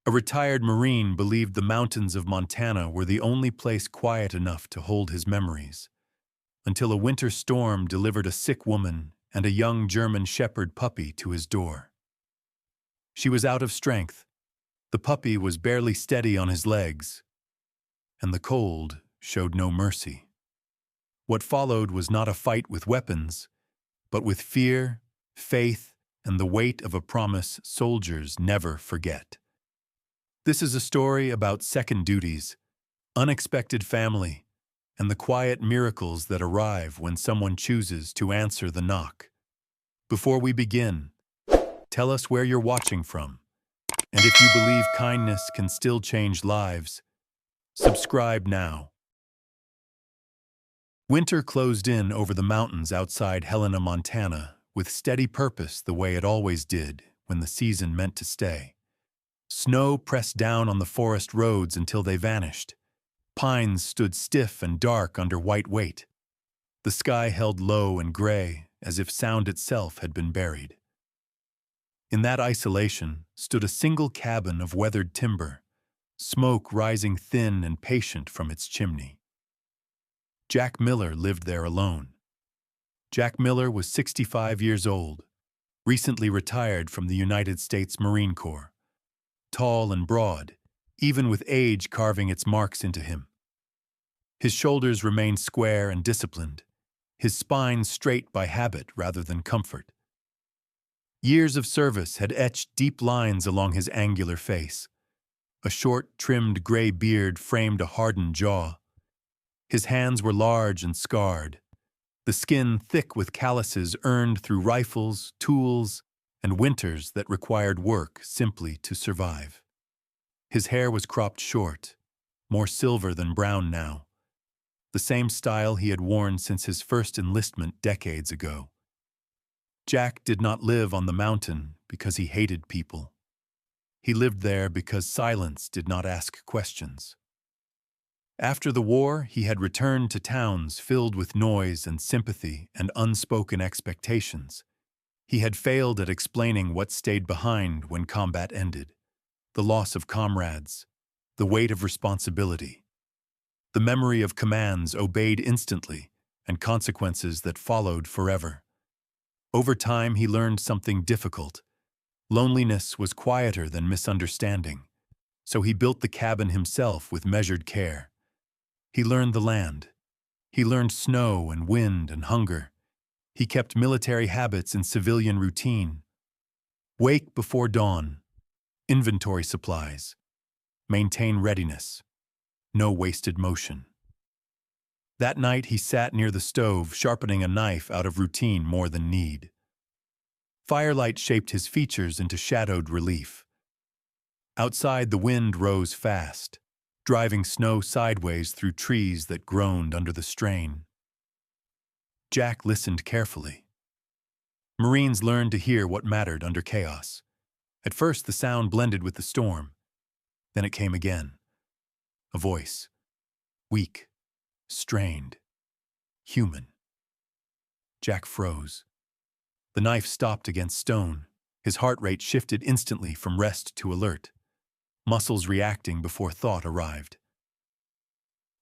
A retired Marine believed the mountains of Montana were the only place quiet enough to hold his memories, until a winter storm delivered a sick woman and a young German shepherd puppy to his door. She was out of strength, the puppy was barely steady on his legs, and the cold showed no mercy. What followed was not a fight with weapons, but with fear, faith, and the weight of a promise soldiers never forget. This is a story about second duties, unexpected family, and the quiet miracles that arrive when someone chooses to answer the knock. Before we begin, tell us where you're watching from, and if you believe kindness can still change lives, subscribe now. Winter closed in over the mountains outside Helena, Montana, with steady purpose the way it always did when the season meant to stay. Snow pressed down on the forest roads until they vanished. Pines stood stiff and dark under white weight. The sky held low and gray, as if sound itself had been buried. In that isolation stood a single cabin of weathered timber, smoke rising thin and patient from its chimney. Jack Miller lived there alone. Jack Miller was 65 years old, recently retired from the United States Marine Corps. Tall and broad, even with age carving its marks into him. His shoulders remained square and disciplined, his spine straight by habit rather than comfort. Years of service had etched deep lines along his angular face. A short, trimmed gray beard framed a hardened jaw. His hands were large and scarred, the skin thick with calluses earned through rifles, tools, and winters that required work simply to survive. His hair was cropped short, more silver than brown now, the same style he had worn since his first enlistment decades ago. Jack did not live on the mountain because he hated people. He lived there because silence did not ask questions. After the war, he had returned to towns filled with noise and sympathy and unspoken expectations. He had failed at explaining what stayed behind when combat ended, the loss of comrades, the weight of responsibility, the memory of commands obeyed instantly and consequences that followed forever. Over time, he learned something difficult. Loneliness was quieter than misunderstanding, so he built the cabin himself with measured care. He learned the land. He learned snow and wind and hunger. He kept military habits in civilian routine. Wake before dawn, inventory supplies, maintain readiness, no wasted motion. That night he sat near the stove, sharpening a knife out of routine more than need. Firelight shaped his features into shadowed relief. Outside, the wind rose fast, driving snow sideways through trees that groaned under the strain. Jack listened carefully. Marines learned to hear what mattered under chaos. At first, the sound blended with the storm. Then it came again. A voice. Weak, strained, human. Jack froze. The knife stopped against stone. His heart rate shifted instantly from rest to alert, muscles reacting before thought arrived.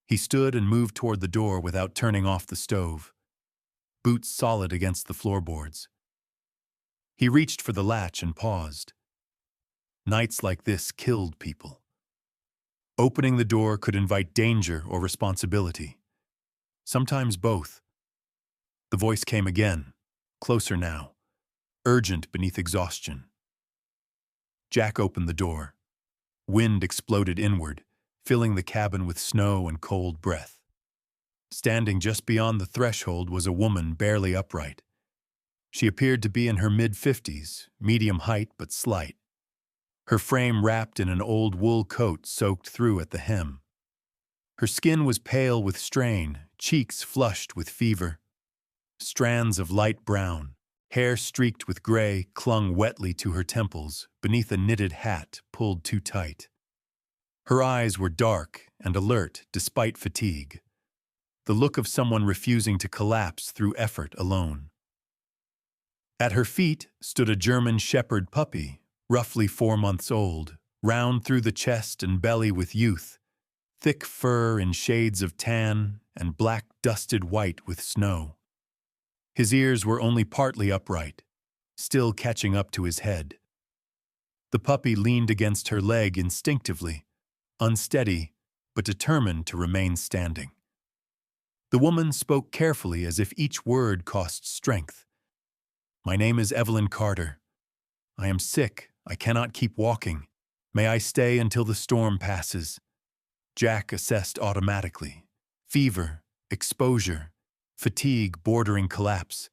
He stood and moved toward the door without turning off the stove, boots solid against the floorboards. He reached for the latch and paused. Nights like this killed people. Opening the door could invite danger or responsibility. Sometimes both. The voice came again, closer now, urgent beneath exhaustion. Jack opened the door. Wind exploded inward, filling the cabin with snow and cold breath. Standing just beyond the threshold was a woman barely upright. She appeared to be in her mid-50s, medium height but slight. Her frame wrapped in an old wool coat soaked through at the hem. Her skin was pale with strain, cheeks flushed with fever. Strands of light brown, hair streaked with gray, clung wetly to her temples beneath a knitted hat pulled too tight. Her eyes were dark and alert despite fatigue, the look of someone refusing to collapse through effort alone. At her feet stood a German shepherd puppy, roughly 4 months old, round through the chest and belly with youth, thick fur in shades of tan and black dusted white with snow. His ears were only partly upright, still catching up to his head. The puppy leaned against her leg instinctively, unsteady but determined to remain standing. The woman spoke carefully as if each word cost strength. "My name is Evelyn Carter. I am sick. I cannot keep walking. May I stay until the storm passes?" Jack assessed automatically. Fever, exposure, fatigue bordering collapse,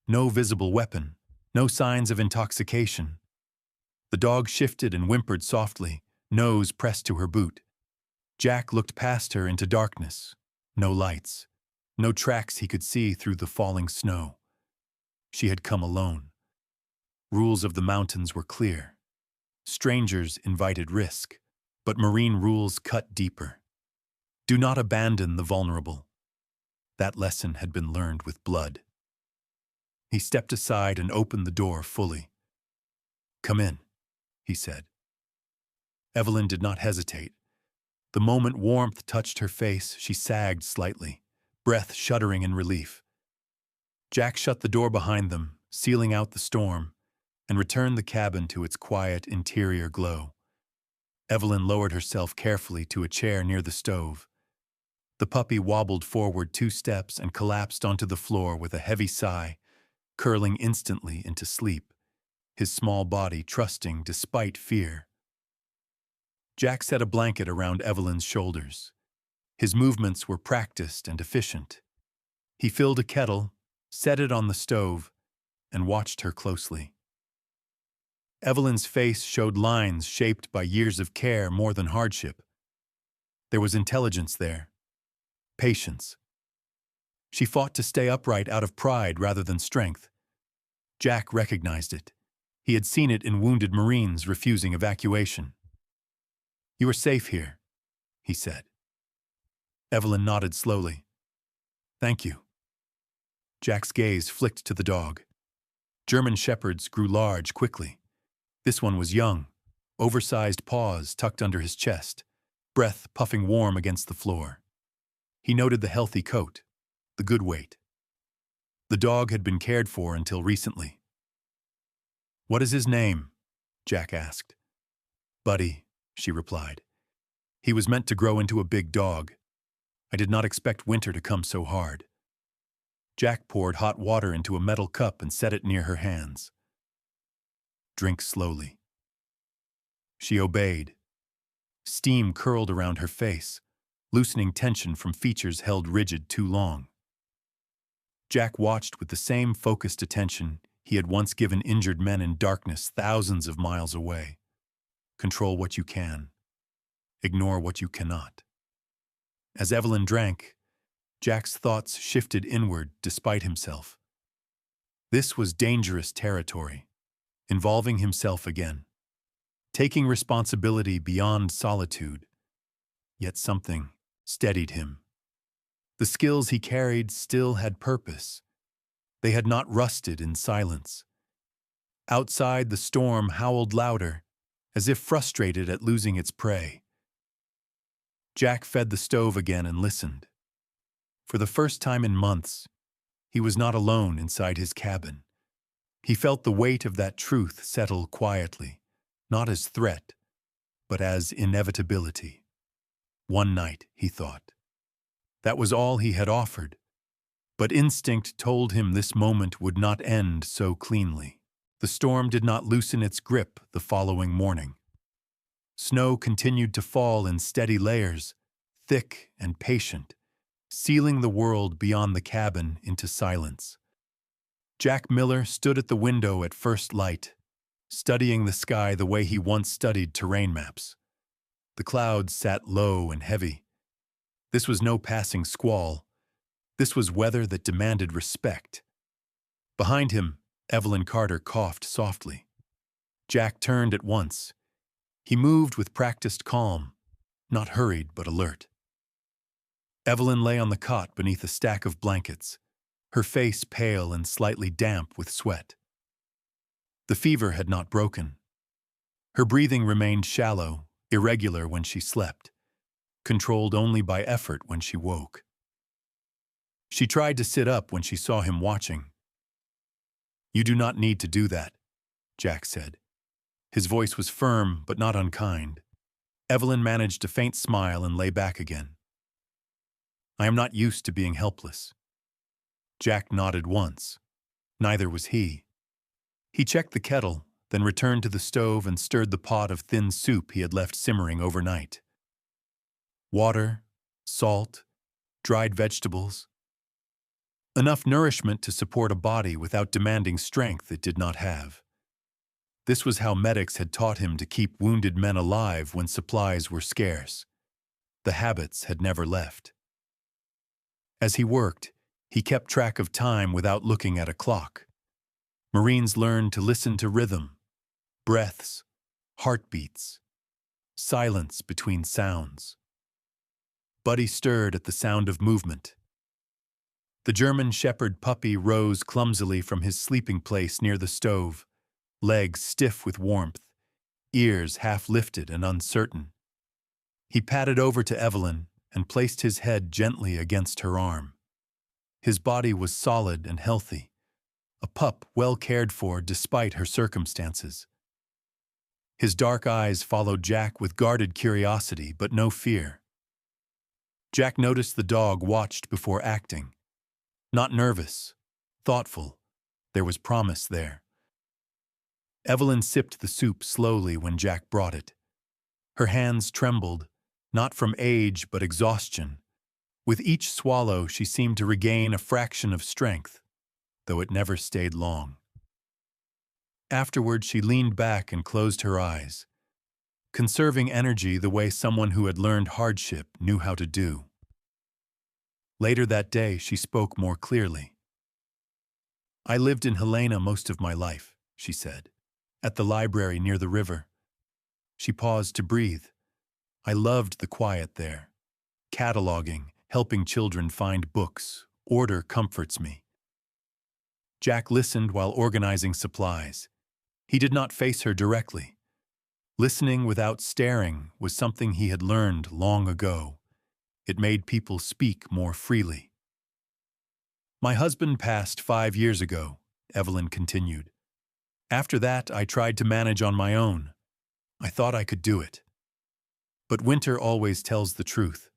no visible weapon, no signs of intoxication. The dog shifted and whimpered softly, nose pressed to her boot. Jack looked past her into darkness. No lights, no tracks he could see through the falling snow. She had come alone. Rules of the mountains were clear. Strangers invited risk, but marine rules cut deeper. Do not abandon the vulnerable. That lesson had been learned with blood. He stepped aside and opened the door fully. "Come in," he said. Evelyn did not hesitate. The moment warmth touched her face, she sagged slightly, breath shuddering in relief. Jack shut the door behind them, sealing out the storm, and returned the cabin to its quiet interior glow. Evelyn lowered herself carefully to a chair near the stove. The puppy wobbled forward 2 steps and collapsed onto the floor with a heavy sigh, curling instantly into sleep, his small body trusting despite fear. Jack set a blanket around Evelyn's shoulders. His movements were practiced and efficient. He filled a kettle, set it on the stove, and watched her closely. Evelyn's face showed lines shaped by years of care more than hardship. There was intelligence there. Patience. She fought to stay upright out of pride rather than strength. Jack recognized it. He had seen it in wounded Marines refusing evacuation. "You are safe here," he said. Evelyn nodded slowly. "Thank you." Jack's gaze flicked to the dog. German shepherds grew large quickly. This one was young, oversized paws tucked under his chest, breath puffing warm against the floor. He noted the healthy coat, the good weight. The dog had been cared for until recently. "What is his name?" Jack asked. "Buddy," she replied. "He was meant to grow into a big dog. I did not expect winter to come so hard." Jack poured hot water into a metal cup and set it near her hands. "Drink slowly." She obeyed. Steam curled around her face, loosening tension from features held rigid too long. Jack watched with the same focused attention he had once given injured men in darkness thousands of miles away. Control what you can. Ignore what you cannot. As Evelyn drank, Jack's thoughts shifted inward despite himself. This was dangerous territory, involving himself again, taking responsibility beyond solitude. Yet something steadied him. The skills he carried still had purpose. They had not rusted in silence. Outside, the storm howled louder, as if frustrated at losing its prey. Jack fed the stove again and listened. For the first time in months, he was not alone inside his cabin. He felt the weight of that truth settle quietly, not as threat, but as inevitability. One night, he thought. That was all he had offered. But instinct told him this moment would not end so cleanly. The storm did not loosen its grip the following morning. Snow continued to fall in steady layers, thick and patient, sealing the world beyond the cabin into silence. Jack Miller stood at the window at first light, studying the sky the way he once studied terrain maps. The clouds sat low and heavy. This was no passing squall. This was weather that demanded respect. Behind him, Evelyn Carter coughed softly. Jack turned at once. He moved with practiced calm, not hurried but alert. Evelyn lay on the cot beneath a stack of blankets, her face pale and slightly damp with sweat. The fever had not broken. Her breathing remained shallow, irregular when she slept, controlled only by effort when she woke. She tried to sit up when she saw him watching. "You do not need to do that," Jack said. His voice was firm but not unkind. Evelyn managed a faint smile and lay back again. "I am not used to being helpless." Jack nodded once. Neither was he. He checked the kettle, then returned to the stove and stirred the pot of thin soup he had left simmering overnight. Water, salt, dried vegetables. Enough nourishment to support a body without demanding strength it did not have. This was how medics had taught him to keep wounded men alive when supplies were scarce. The habits had never left. As he worked, he kept track of time without looking at a clock. Marines learned to listen to rhythm, breaths, heartbeats, silence between sounds. Buddy stirred at the sound of movement. The German shepherd puppy rose clumsily from his sleeping place near the stove, legs stiff with warmth, ears half lifted and uncertain. He padded over to Evelyn and placed his head gently against her arm. His body was solid and healthy, a pup well cared for despite her circumstances. His dark eyes followed Jack with guarded curiosity but no fear. Jack noticed the dog watched before acting. Not nervous, thoughtful. There was promise there. Evelyn sipped the soup slowly when Jack brought it. Her hands trembled, not from age but exhaustion. With each swallow, she seemed to regain a fraction of strength, though it never stayed long. Afterward, she leaned back and closed her eyes, conserving energy the way someone who had learned hardship knew how to do. Later that day, she spoke more clearly. "I lived in Helena most of my life," she said, "at the library near the river." She paused to breathe. "I loved the quiet there. Cataloging, helping children find books, order comforts me." Jack listened while organizing supplies. He did not face her directly. Listening without staring was something he had learned long ago. It made people speak more freely. "My husband passed 5 years ago," Evelyn continued. "After that, I tried to manage on my own. I thought I could do it. But winter always tells the truth."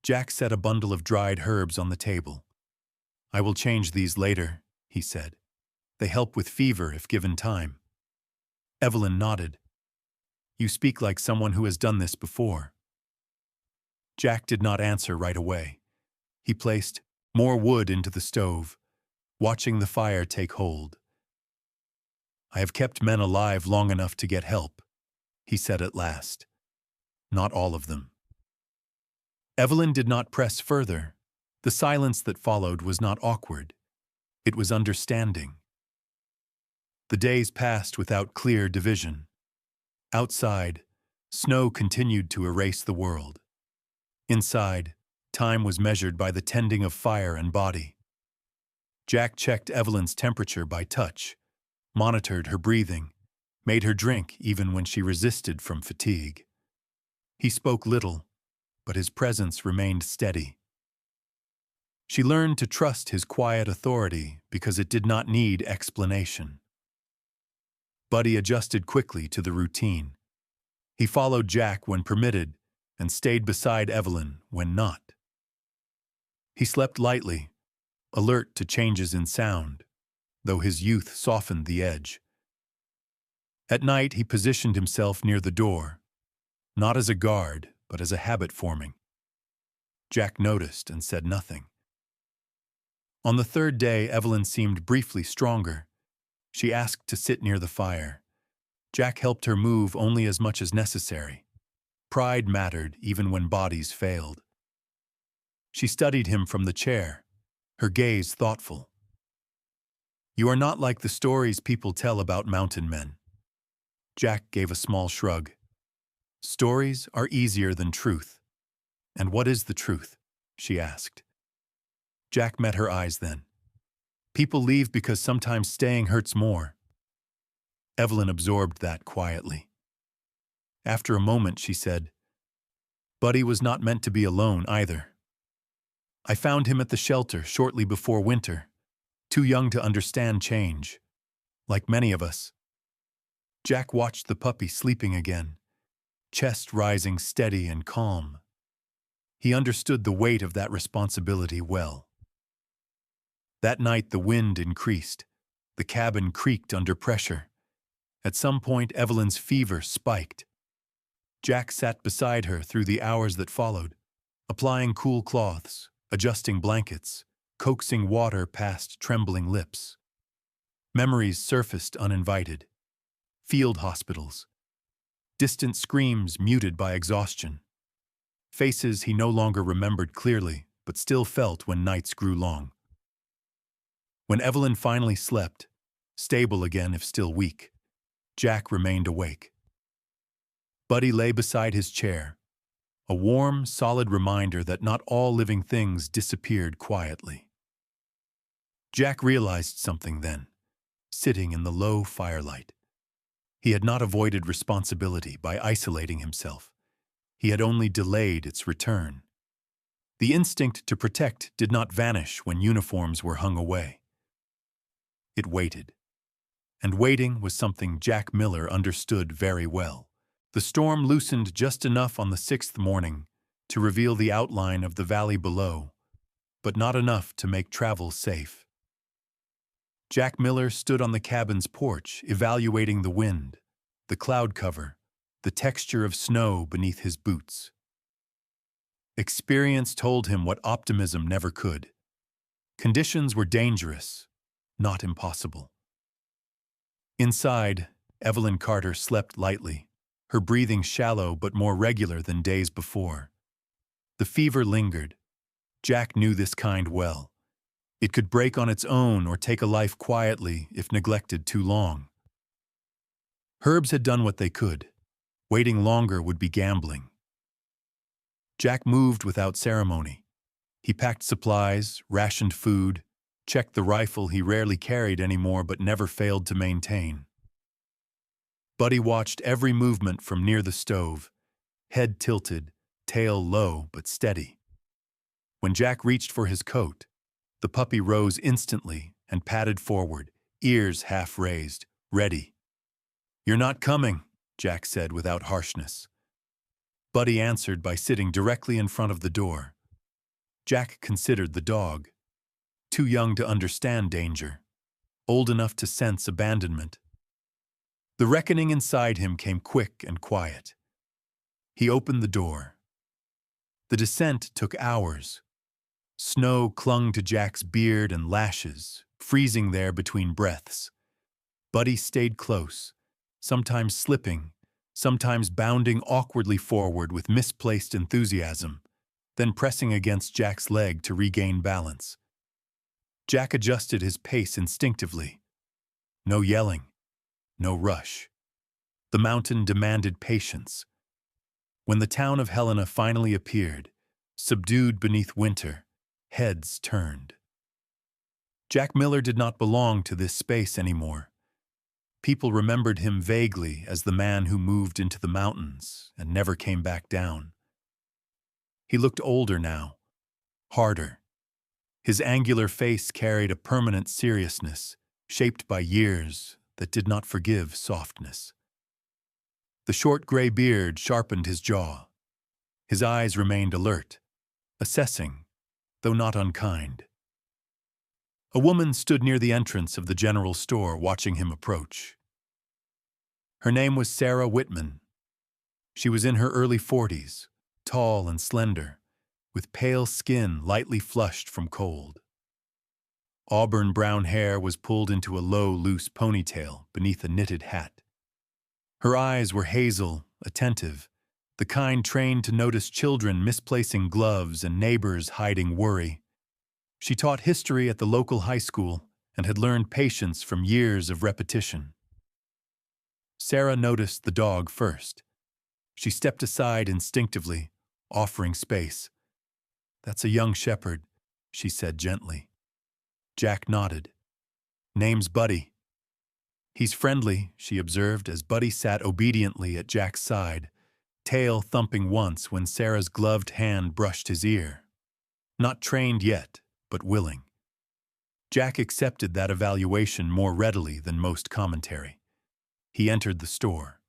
Jack set a bundle of dried herbs on the table. "I will change these later," he said. "They help with fever if given time." Evelyn nodded. "You speak like someone who has done this before." Jack did not answer right away. He placed more wood into the stove, watching the fire take hold. "I have kept men alive long enough to get help," he said at last. "Not all of them." Evelyn did not press further. The silence that followed was not awkward. It was understanding. The days passed without clear division. Outside, snow continued to erase the world. Inside, time was measured by the tending of fire and body. Jack checked Evelyn's temperature by touch, monitored her breathing, made her drink even when she resisted from fatigue. He spoke little, but his presence remained steady. She learned to trust his quiet authority because it did not need explanation. Buddy adjusted quickly to the routine. He followed Jack when permitted and stayed beside Evelyn when not. He slept lightly, alert to changes in sound, though his youth softened the edge. At night, he positioned himself near the door, not as a guard, but as a habit forming. Jack noticed and said nothing. On the third day, Evelyn seemed briefly stronger. She asked to sit near the fire. Jack helped her move only as much as necessary. Pride mattered even when bodies failed. She studied him from the chair, her gaze thoughtful. "You are not like the stories people tell about mountain men." Jack gave a small shrug. "Stories are easier than truth." "And what is the truth?" she asked. Jack met her eyes then. "People leave because sometimes staying hurts more." Evelyn absorbed that quietly. After a moment, she said, "Buddy was not meant to be alone either. I found him at the shelter shortly before winter, too young to understand change, like many of us." Jack watched the puppy sleeping again, chest rising steady and calm. He understood the weight of that responsibility well. That night the wind increased. The cabin creaked under pressure. At some point, Evelyn's fever spiked. Jack sat beside her through the hours that followed, applying cool cloths, adjusting blankets, coaxing water past trembling lips. Memories surfaced uninvited. Field hospitals. Distant screams muted by exhaustion. Faces he no longer remembered clearly, but still felt when nights grew long. When Evelyn finally slept, stable again if still weak, Jack remained awake. Buddy lay beside his chair, a warm, solid reminder that not all living things disappeared quietly. Jack realized something then, sitting in the low firelight. He had not avoided responsibility by isolating himself. He had only delayed its return. The instinct to protect did not vanish when uniforms were hung away. It waited. And waiting was something Jack Miller understood very well. The storm loosened just enough on the 6th morning to reveal the outline of the valley below, but not enough to make travel safe. Jack Miller stood on the cabin's porch, evaluating the wind, the cloud cover, the texture of snow beneath his boots. Experience told him what optimism never could. Conditions were dangerous, not impossible. Inside, Evelyn Carter slept lightly, her breathing shallow but more regular than days before. The fever lingered. Jack knew this kind well. It could break on its own or take a life quietly if neglected too long. Herbs had done what they could. Waiting longer would be gambling. Jack moved without ceremony. He packed supplies, rationed food, checked the rifle he rarely carried anymore but never failed to maintain. Buddy watched every movement from near the stove, head tilted, tail low but steady. When Jack reached for his coat, the puppy rose instantly and padded forward, ears half raised, ready. "You're not coming," Jack said without harshness. Buddy answered by sitting directly in front of the door. Jack considered the dog. Too young to understand danger, old enough to sense abandonment. The reckoning inside him came quick and quiet. He opened the door. The descent took hours. Snow clung to Jack's beard and lashes, freezing there between breaths. Buddy stayed close, sometimes slipping, sometimes bounding awkwardly forward with misplaced enthusiasm, then pressing against Jack's leg to regain balance. Jack adjusted his pace instinctively. No yelling, no rush. The mountain demanded patience. When the town of Helena finally appeared, subdued beneath winter, heads turned. Jack Miller did not belong to this space anymore. People remembered him vaguely as the man who moved into the mountains and never came back down. He looked older now, harder. His angular face carried a permanent seriousness, shaped by years that did not forgive softness. The short gray beard sharpened his jaw. His eyes remained alert, assessing, though not unkind. A woman stood near the entrance of the general store watching him approach. Her name was Sarah Whitman. She was in her early 40s, tall and slender, with pale skin lightly flushed from cold. Auburn brown hair was pulled into a low, loose ponytail beneath a knitted hat. Her eyes were hazel, attentive, the kind trained to notice children misplacing gloves and neighbors hiding worry. She taught history at the local high school and had learned patience from years of repetition. Sarah noticed the dog first. She stepped aside instinctively, offering space. "That's a young shepherd," she said gently. Jack nodded. "Name's Buddy." He's friendly, she observed as Buddy sat obediently at Jack's side, tail thumping once when Sarah's gloved hand brushed his ear. Not trained yet, but willing. Jack accepted that evaluation more readily than most commentary. He entered the store.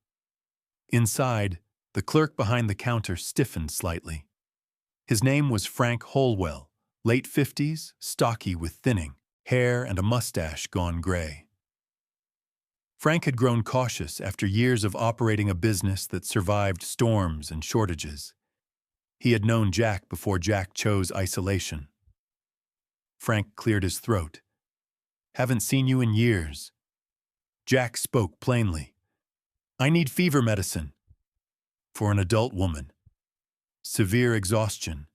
Inside, the clerk behind the counter stiffened slightly. His name was Frank Holwell, late 50s, stocky with thinning, hair and a mustache gone gray. Frank had grown cautious after years of operating a business that survived storms and shortages. He had known Jack before Jack chose isolation. Frank cleared his throat. "Haven't seen you in years." Jack spoke plainly. "I need fever medicine." "For an adult woman. Severe exhaustion."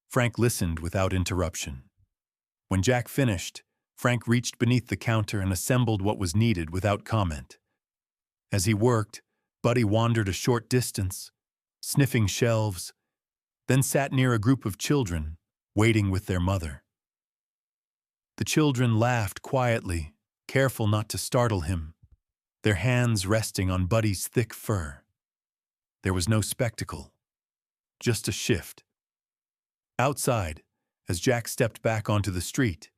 Frank listened without interruption. When Jack finished, Frank reached beneath the counter and assembled what was needed without comment. As he worked, Buddy wandered a short distance, sniffing shelves, then sat near a group of children, waiting with their mother. The children laughed quietly, careful not to startle him, their hands resting on Buddy's thick fur. There was no spectacle, just a shift. Outside, as Jack stepped back onto the street,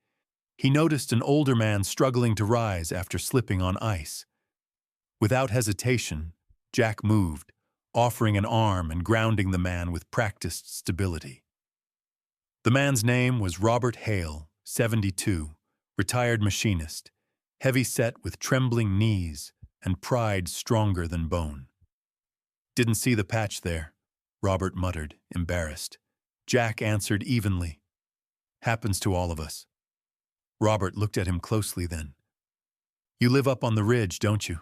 he noticed an older man struggling to rise after slipping on ice. Without hesitation, Jack moved, offering an arm and grounding the man with practiced stability. The man's name was Robert Hale, 72, retired machinist, heavy-set with trembling knees and pride stronger than bone. "Didn't see the patch there," Robert muttered, embarrassed. Jack answered evenly. "Happens to all of us." Robert looked at him closely then. "You live up on the ridge, don't you?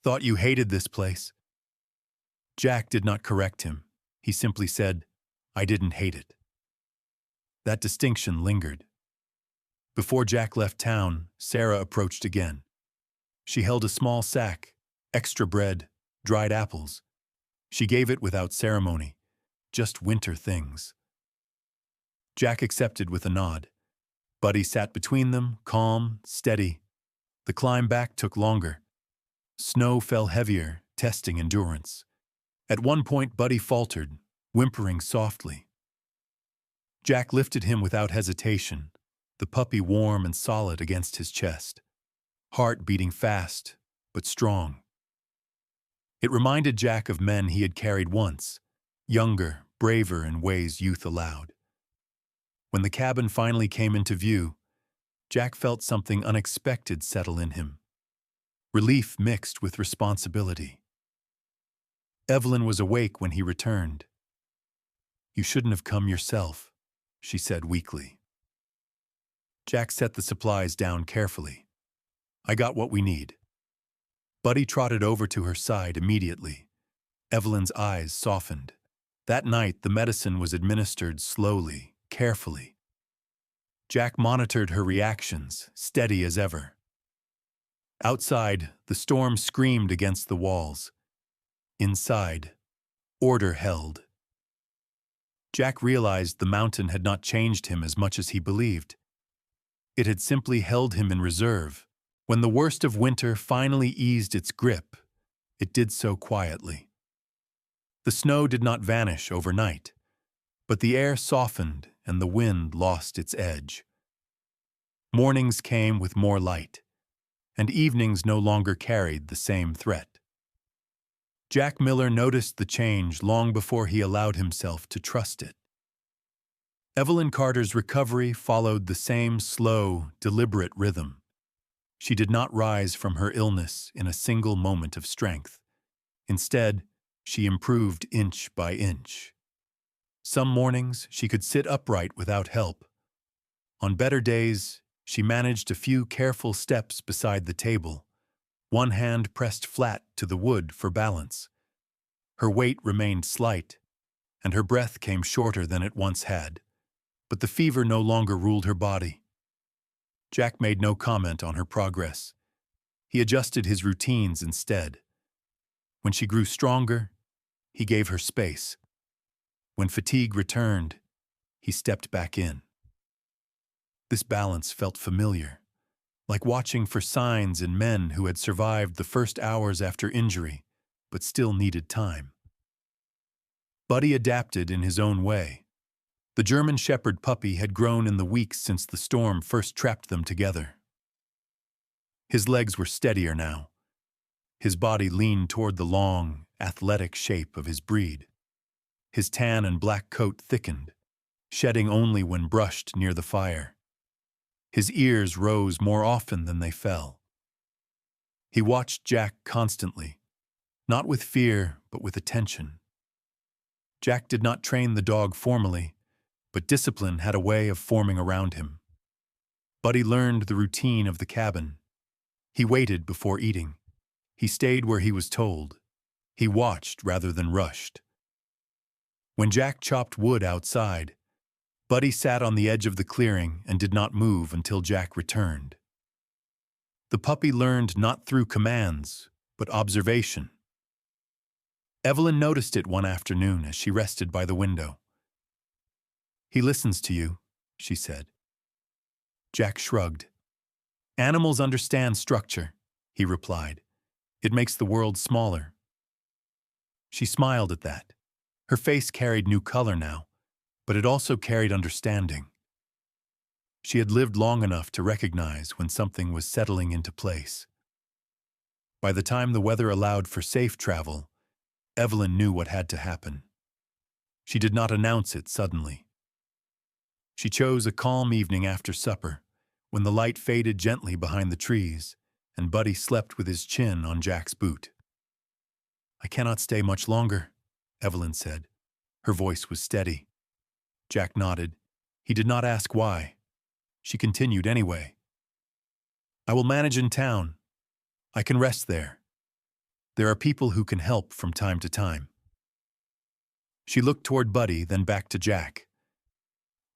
Thought you hated this place." Jack did not correct him. He simply said, "I didn't hate it." That distinction lingered. Before Jack left town, Sarah approached again. She held a small sack, extra bread, dried apples. She gave it without ceremony, just winter things. Jack accepted with a nod. Buddy sat between them, calm, steady. The climb back took longer. Snow fell heavier, testing endurance. At one point, Buddy faltered, whimpering softly. Jack lifted him without hesitation, the puppy warm and solid against his chest, heart beating fast, but strong. It reminded Jack of men he had carried once, younger, braver in ways youth allowed. When the cabin finally came into view, Jack felt something unexpected settle in him. Relief mixed with responsibility. Evelyn was awake when he returned. "You shouldn't have come yourself," she said weakly. Jack set the supplies down carefully. "I got what we need." Buddy trotted over to her side immediately. Evelyn's eyes softened. That night, the medicine was administered slowly, carefully. Jack monitored her reactions, steady as ever. Outside, the storm screamed against the walls. Inside, order held. Jack realized the mountain had not changed him as much as he believed. It had simply held him in reserve. When the worst of winter finally eased its grip, it did so quietly. The snow did not vanish overnight, but the air softened and the wind lost its edge. Mornings came with more light, and evenings no longer carried the same threat. Jack Miller noticed the change long before he allowed himself to trust it. Evelyn Carter's recovery followed the same slow, deliberate rhythm. She did not rise from her illness in a single moment of strength. Instead, she improved inch by inch. Some mornings, she could sit upright without help. On better days, she managed a few careful steps beside the table, one hand pressed flat to the wood for balance. Her weight remained slight, and her breath came shorter than it once had, but the fever no longer ruled her body. Jack made no comment on her progress. He adjusted his routines instead. When she grew stronger, he gave her space. When fatigue returned, he stepped back in. This balance felt familiar. like watching for signs in men who had survived the first hours after injury, but still needed time. Buddy adapted in his own way. The German Shepherd puppy had grown in the weeks since the storm first trapped them together. His legs were steadier now. His body leaned toward the long, athletic shape of his breed. His tan and black coat thickened, shedding only when brushed near the fire. His ears rose more often than they fell. He watched Jack constantly, not with fear, but with attention. Jack did not train the dog formally, but discipline had a way of forming around him. Buddy learned the routine of the cabin. He waited before eating. He stayed where he was told. He watched rather than rushed. When Jack chopped wood outside, Buddy sat on the edge of the clearing and did not move until Jack returned. The puppy learned not through commands, but observation. Evelyn noticed it one afternoon as she rested by the window. "He listens to you," she said. Jack shrugged. "Animals understand structure," he replied. "It makes the world smaller." She smiled at that. Her face carried new color now, but it also carried understanding. She had lived long enough to recognize when something was settling into place. By the time the weather allowed for safe travel, Evelyn knew what had to happen. She did not announce it suddenly. She chose a calm evening after supper, when the light faded gently behind the trees, and Buddy slept with his chin on Jack's boot. "I cannot stay much longer," Evelyn said. Her voice was steady. Jack nodded. He did not ask why. She continued anyway. "I will manage in town. I can rest there. There are people who can help from time to time." She looked toward Buddy, then back to Jack.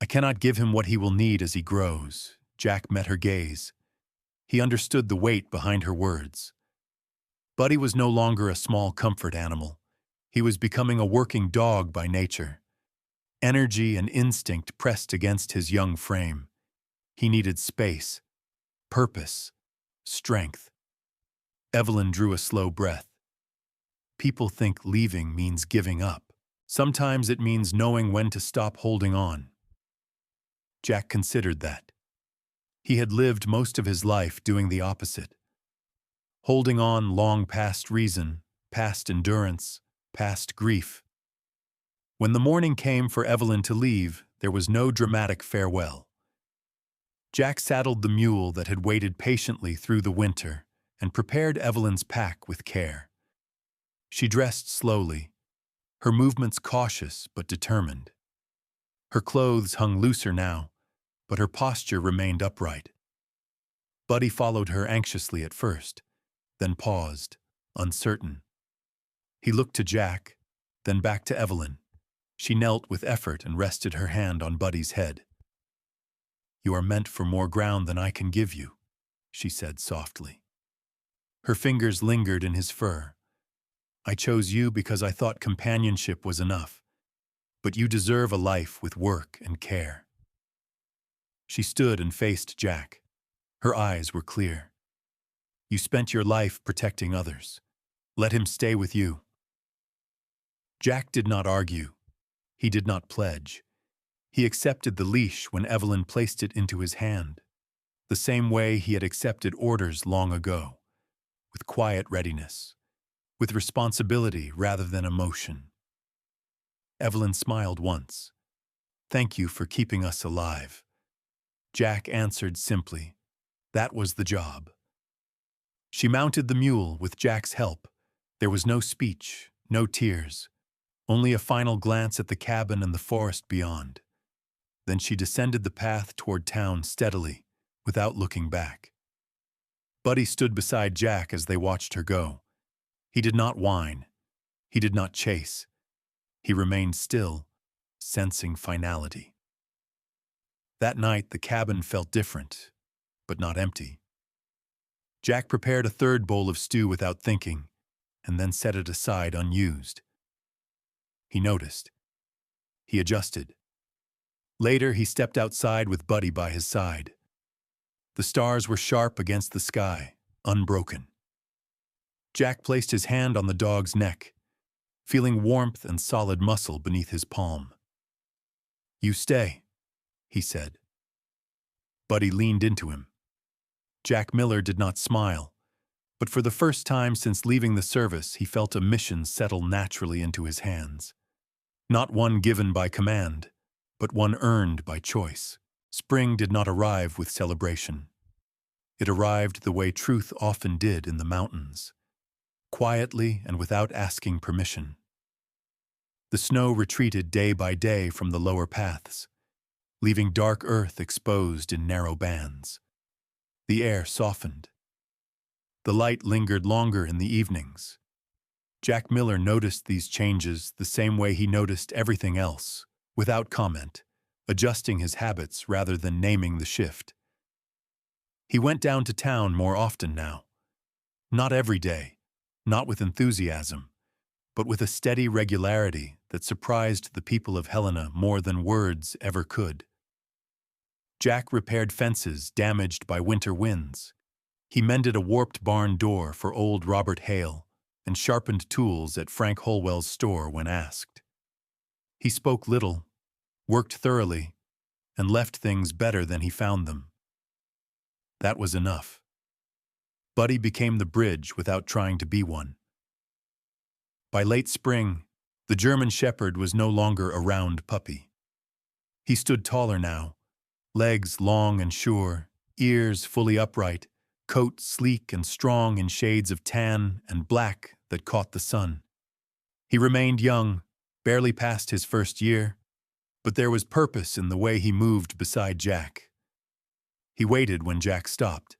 "I cannot give him what he will need as he grows." Jack met her gaze. He understood the weight behind her words. Buddy was no longer a small comfort animal. He was becoming a working dog by nature. Energy and instinct pressed against his young frame. He needed space, purpose, strength. Evelyn drew a slow breath. People think leaving means giving up. Sometimes it means knowing when to stop holding on. Jack considered that. He had lived most of his life doing the opposite. Holding on long past reason, past endurance, past grief. When the morning came for Evelyn to leave, there was no dramatic farewell. Jack saddled the mule that had waited patiently through the winter and prepared Evelyn's pack with care. She dressed slowly, her movements cautious but determined. Her clothes hung looser now, but her posture remained upright. Buddy followed her anxiously at first, then paused, uncertain. He looked to Jack, then back to Evelyn. She knelt with effort and rested her hand on Buddy's head. "You are meant for more ground than I can give you," she said softly. Her fingers lingered in his fur. "I chose you because I thought companionship was enough, but you deserve a life with work and care." She stood and faced Jack. Her eyes were clear. "You spent your life protecting others. Let him stay with you." Jack did not argue. He did not pledge. He accepted the leash when Evelyn placed it into his hand, the same way he had accepted orders long ago, with quiet readiness, with responsibility rather than emotion. Evelyn smiled once. "Thank you for keeping us alive." Jack answered simply, "That was the job." She mounted the mule with Jack's help. There was no speech, no tears, only a final glance at the cabin and the forest beyond. Then she descended the path toward town steadily, without looking back. Buddy stood beside Jack as they watched her go. He did not whine. He did not chase. He remained still, sensing finality. That night, the cabin felt different, but not empty. Jack prepared a third bowl of stew without thinking, and then set it aside unused. He noticed. He adjusted. Later, he stepped outside with Buddy by his side. The stars were sharp against the sky, unbroken. Jack placed his hand on the dog's neck, feeling warmth and solid muscle beneath his palm. "You stay," he said. Buddy leaned into him. Jack Miller did not smile, but for the first time since leaving the service, he felt a mission settle naturally into his hands. Not one given by command, but one earned by choice. Spring did not arrive with celebration. It arrived the way truth often did in the mountains, quietly and without asking permission. The snow retreated day by day from the lower paths, leaving dark earth exposed in narrow bands. The air softened. The light lingered longer in the evenings. Jack Miller noticed these changes the same way he noticed everything else, without comment, adjusting his habits rather than naming the shift. He went down to town more often now. Not every day, not with enthusiasm, but with a steady regularity that surprised the people of Helena more than words ever could. Jack repaired fences damaged by winter winds. He mended a warped barn door for old Robert Hale and sharpened tools at Frank Holwell's store when asked. He spoke little, worked thoroughly, and left things better than he found them. That was enough. Buddy became the bridge without trying to be one. By late spring, the German Shepherd was no longer a round puppy. He stood taller now, legs long and sure, ears fully upright, coat sleek and strong in shades of tan and black that caught the sun. He remained young, barely past his first year, but there was purpose in the way he moved beside Jack. He waited when Jack stopped.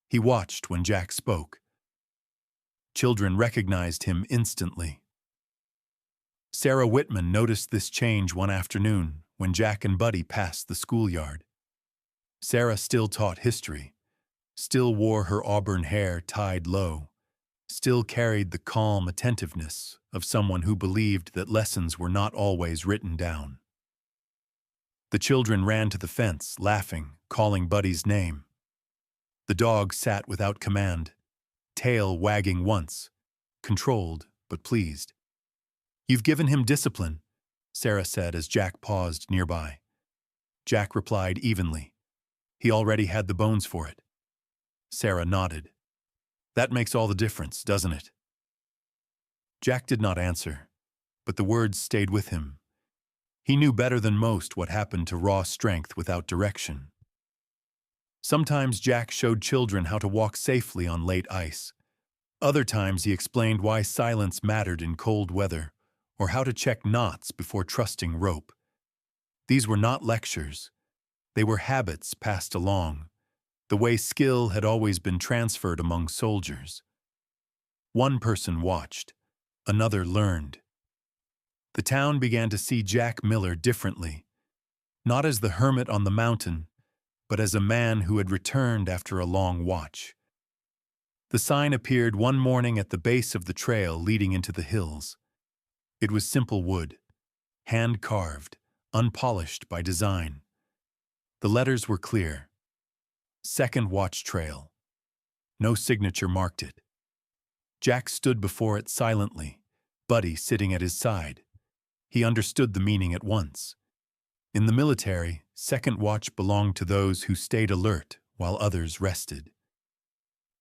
He watched when Jack spoke. Children recognized him instantly. Sarah Whitman noticed this change one afternoon when Jack and Buddy passed the schoolyard. Sarah still taught history, still wore her auburn hair tied low, still carried the calm attentiveness of someone who believed that lessons were not always written down. The children ran to the fence, laughing, calling Buddy's name. The dog sat without command, tail wagging once, controlled but pleased. "You've given him discipline," Sarah said as Jack paused nearby. Jack replied evenly. He already had the bones for it. Sarah nodded. "That makes all the difference, doesn't it?" Jack did not answer, but the words stayed with him. He knew better than most what happened to raw strength without direction. Sometimes Jack showed children how to walk safely on late ice. Other times he explained why silence mattered in cold weather, or how to check knots before trusting rope. These were not lectures. They were habits passed along, the way skill had always been transferred among soldiers. One person watched, another learned. The town began to see Jack Miller differently, not as the hermit on the mountain, but as a man who had returned after a long watch. The sign appeared one morning at the base of the trail leading into the hills. It was simple wood, hand-carved, unpolished by design. The letters were clear. Second Watch Trail. No signature marked it. Jack stood before it silently, Buddy sitting at his side. He understood the meaning at once. In the military, second watch belonged to those who stayed alert while others rested.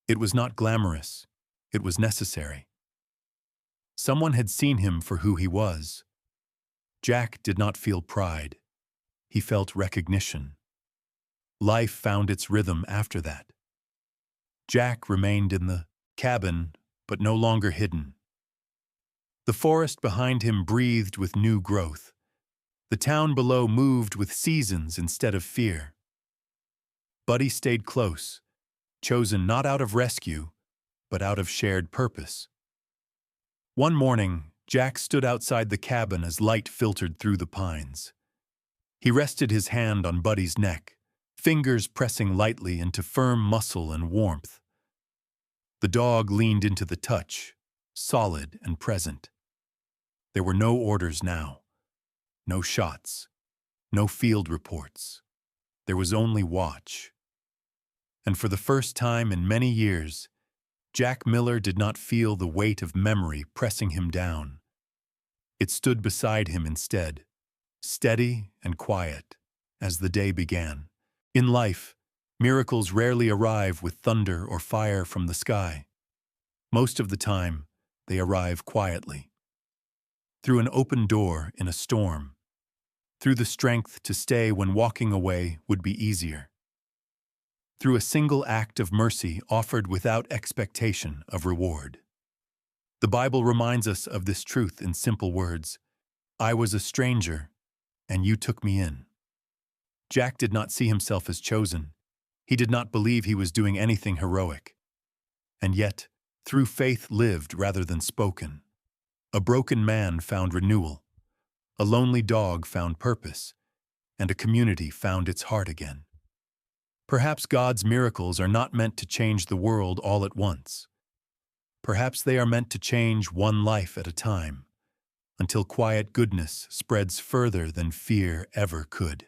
It was not glamorous. It was necessary. Someone had seen him for who he was. Jack did not feel pride. He felt recognition. Life found its rhythm after that. Jack remained in the cabin, but no longer hidden. The forest behind him breathed with new growth. The town below moved with seasons instead of fear. Buddy stayed close, chosen not out of rescue, but out of shared purpose. One morning, Jack stood outside the cabin as light filtered through the pines. He rested his hand on Buddy's neck, fingers pressing lightly into firm muscle and warmth. The dog leaned into the touch, solid and present. There were no orders now, no shots, no field reports. There was only watch. And for the first time in many years, Jack Miller did not feel the weight of memory pressing him down. It stood beside him instead, steady and quiet, as the day began. In life, miracles rarely arrive with thunder or fire from the sky. Most of the time, they arrive quietly. Through an open door in a storm. Through the strength to stay when walking away would be easier. Through a single act of mercy offered without expectation of reward. The Bible reminds us of this truth in simple words. I was a stranger, and you took me in. Jack did not see himself as chosen. He did not believe he was doing anything heroic. And yet, through faith lived rather than spoken, a broken man found renewal, a lonely dog found purpose, and a community found its heart again. Perhaps God's miracles are not meant to change the world all at once. Perhaps they are meant to change one life at a time, until quiet goodness spreads further than fear ever could.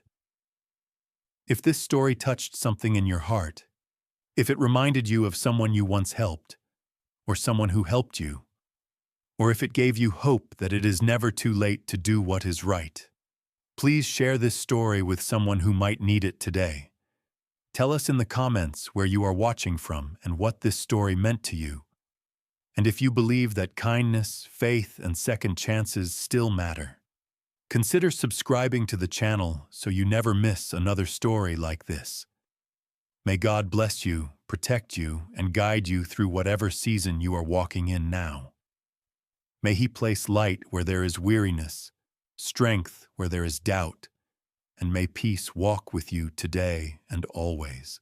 If this story touched something in your heart, if it reminded you of someone you once helped, or someone who helped you, or if it gave you hope that it is never too late to do what is right, please share this story with someone who might need it today. Tell us in the comments where you are watching from and what this story meant to you. And if you believe that kindness, faith, and second chances still matter, consider subscribing to the channel so you never miss another story like this. May God bless you, protect you, and guide you through whatever season you are walking in now. May He place light where there is weariness, strength where there is doubt, and may peace walk with you today and always.